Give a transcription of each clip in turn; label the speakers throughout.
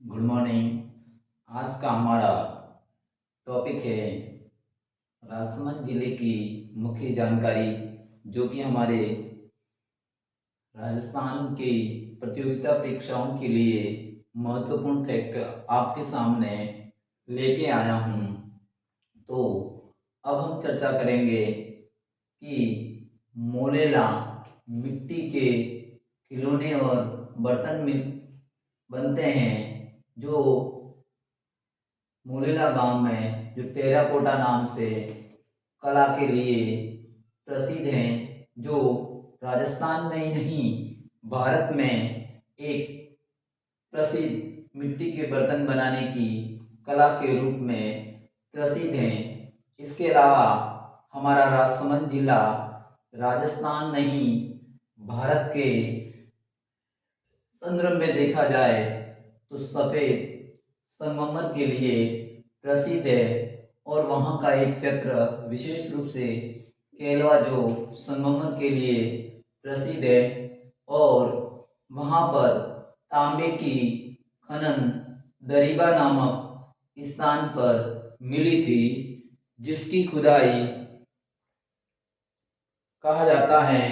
Speaker 1: Good morning. आज का हमारा टॉपिक है राजसमंद जिले की मुख्य जानकारी, जो कि हमारे राजस्थान की प्रतियोगिता परीक्षाओं के लिए महत्वपूर्ण फैक्ट आपके सामने लेके आया हूँ। तो अब हम चर्चा करेंगे कि मोलेला मिट्टी के खिलौने और बर्तन बनते हैं, जो मोरेला गांव में जो टेराकोटा नाम से कला के लिए प्रसिद्ध हैं, जो राजस्थान में ही नहीं भारत में एक प्रसिद्ध मिट्टी के बर्तन बनाने की कला के रूप में प्रसिद्ध हैं। इसके अलावा हमारा राजसमंद जिला राजस्थान नहीं भारत के संदर्भ में देखा जाए तो सफ़ेद संगमरमर के लिए प्रसिद्ध है, और वहाँ का एक चित्र विशेष रूप से केलवा जो संगमरमर के लिए प्रसिद्ध है, और वहाँ पर तांबे की खनन दरीबा नामक स्थान पर मिली थी, जिसकी खुदाई कहा जाता है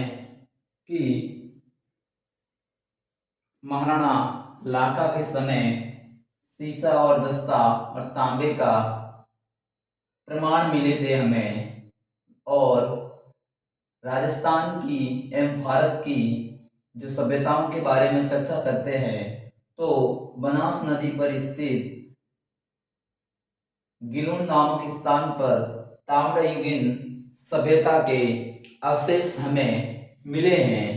Speaker 1: कि महाराणा लाका के समय सीसा और दस्ता और तांबे का प्रमाण मिले थे हमें। और राजस्थान की एवं भारत की जो सभ्यताओं के बारे में चर्चा करते हैं, तो बनास नदी पर स्थित गिलोन नामक स्थान पर ताम्रयुगीन सभ्यता के अवशेष हमें मिले हैं,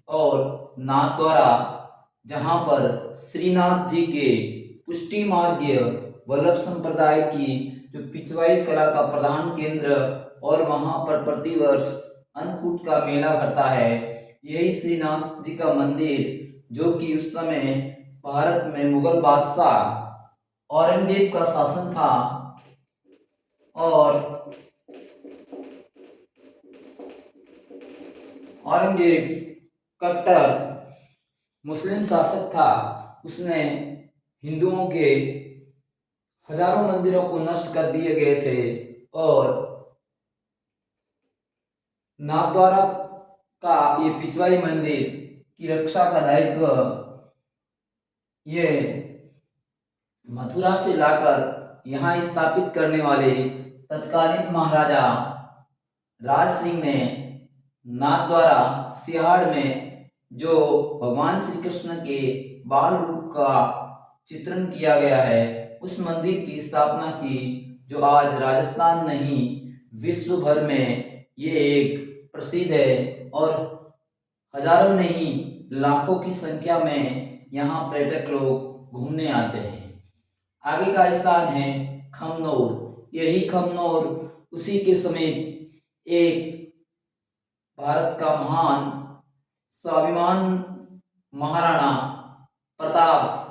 Speaker 1: और नाथद्वारा जहाँ पर श्रीनाथ जी के पुष्टि मार्गीय वल्लभ संप्रदाय की जो पिछवाई कला का प्रधान केंद्र, और वहाँ पर प्रतिवर्ष अन्नकूट का मेला भरता है। यही श्रीनाथ जी का मंदिर, जो कि उस समय भारत में मुगल बादशाह औरंगजेब का शासन था, और औरंगजेब कट्टर मुस्लिम शासक था। उसने हिंदुओं के हजारों मंदिरों को नष्ट कर दिए गए थे, और नाथद्वारा का ये पिछवाई मंदिर की रक्षा का दायित्व ये मथुरा से लाकर यहाँ स्थापित करने वाले तत्कालीन महाराजा राज सिंह ने नाथद्वारा सिहाड़ में जो भगवान श्री कृष्ण के बाल रूप का चित्रण किया गया है, उस मंदिर की स्थापना की, जो आज राजस्थान नहीं विश्व भर में ये एक प्रसिद्ध है, और हजारों नहीं लाखों की संख्या में यहाँ पर्यटक लोग घूमने आते हैं। आगे का स्थान है खमनोर। यही खमनोर उसी के समीप एक भारत का महान स्वाभिमान महाराणा प्रताप,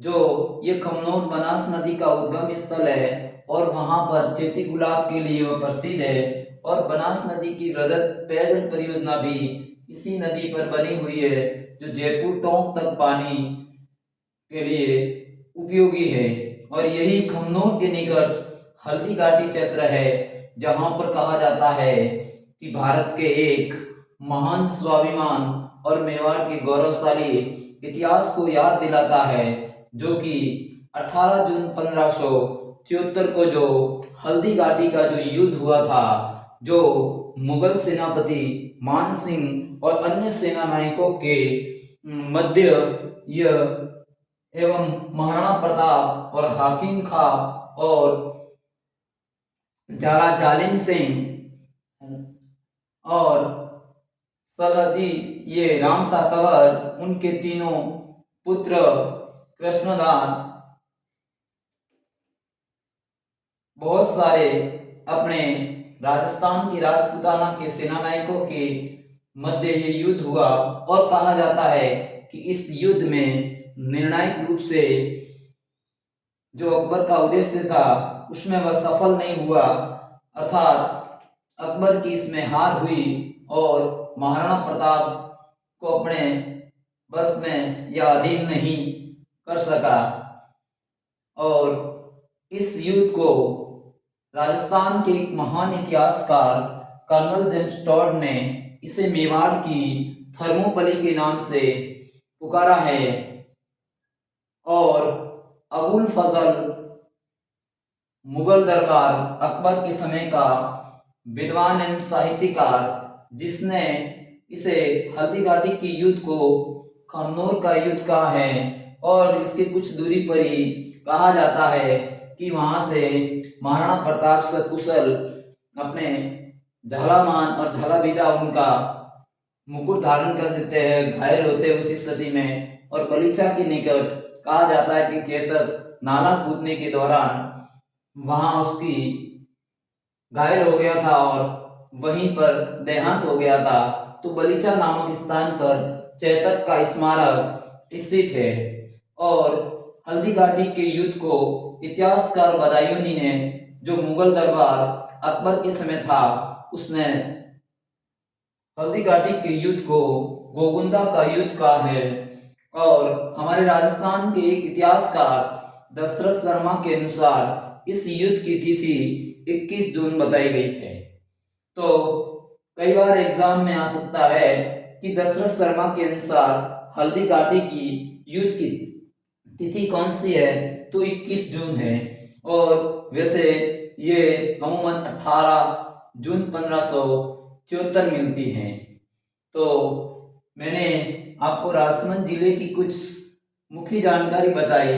Speaker 1: जो ये खमनोर बनास नदी का उद्गम स्थल है, और वहां पर चेती गुलाब के लिए वह प्रसिद्ध है, और बनास नदी की रजत पेयजल परियोजना भी इसी नदी पर बनी हुई है, जो जयपुर टोंक तक पानी के लिए उपयोगी है। और यही खमनोर के निकट हल्दी घाटी क्षेत्र है, जहां पर कहा जाता है कि भारत के एक महान स्वाभिमान और मेवाड़ के गौरवशाली इतिहास को याद दिलाता है, जो कि 18 जून 1574 को जो हल्दी घाटी का जो युद्ध हुआ था, जो मुगल सेनापति मान सिंह और अन्य सेना नायकों के मध्य यह एवं महाराणा प्रताप और हाकिम खां और झाला जालिम सिंह और सरहदी ये राम सातवर, उनके तीनों पुत्र कृष्णदास बहुत सारे अपने राजस्थान की राजपूताना के सेनानायकों के मध्य ये युद्ध हुआ, और कहा जाता है कि इस युद्ध में निर्णायक रूप से जो अकबर का उद्देश्य था उसमें वह सफल नहीं हुआ, अर्थात अकबर की इसमें हार हुई, और महाराणा प्रताप को अपने बस में या अधीन नहीं कर सका। और इस युद्ध को राजस्थान के एक महान इतिहासकार कर्नल जेम्स टॉड ने इसे मेवाड़ की थर्मोपली के नाम से पुकारा है। और अबुल फजल मुगल दरबार अकबर के समय का विद्वान एवं साहित्यकार, जिसने इसे हल्दी घाटी की युद्ध को खमनोर का युद्ध कहा है। और इसके कुछ दूरी पर ही कहा जाता है कि वहां से महाराणा प्रताप सकुशल अपने झालामान और झालाविदा उनका मुकुट धारण कर देते हैं, घायल होते हैं उसी स्थिति में। और बलीचा के निकट कहा जाता है कि चेतक नाला कूदने के दौरान वहां उसकी घायल हो गया था और वहीं पर देहांत हो गया था। तो बलीचा नामक स्थान पर चेतक का स्मारक स्थित है। और हल्दी घाटी के युद्ध को इतिहासकार बदायूनी ने, जो मुगल दरबार अकबर के समय था, उसने हल्दी घाटी के युद्ध को गोगुंदा का युद्ध कहा है। और हमारे राजस्थान के एक इतिहासकार दशरथ शर्मा के अनुसार इस युद्ध की तिथि 21 जून बताई गई है। तो कई बार एग्जाम में आ सकता है कि दशरथ शर्मा के अनुसार हल्दी घाटी की युद्ध की तिथि कौन सी है, तो 21 जून है। और वैसे ये अमूमन 18 जून 1574 मिलती है। तो मैंने आपको राजसमंद जिले की कुछ मुख्य जानकारी बताई,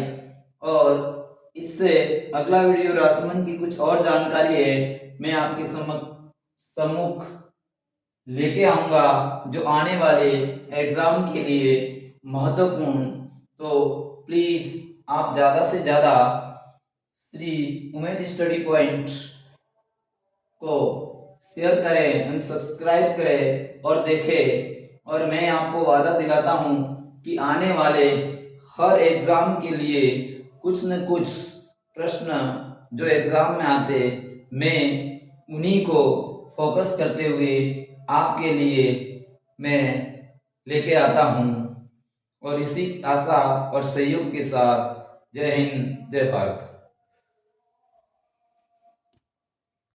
Speaker 1: और इससे अगला वीडियो राजसमंद की कुछ और जानकारी है मैं आपके सम्मुख लेके आऊंगा, जो आने वाले एग्जाम के लिए महत्वपूर्ण। तो प्लीज आप ज़्यादा से ज़्यादा श्री उमेद स्टडी पॉइंट को शेयर करें एंड सब्सक्राइब करें और देखें। और मैं आपको वादा दिलाता हूं कि आने वाले हर एग्ज़ाम के लिए कुछ न कुछ प्रश्न जो एग्ज़ाम में आते, मैं उन्हीं को फोकस करते हुए आपके लिए मैं लेके आता हूं। और इसी आशा और सहयोग के साथ जय हिंद, जय भारत।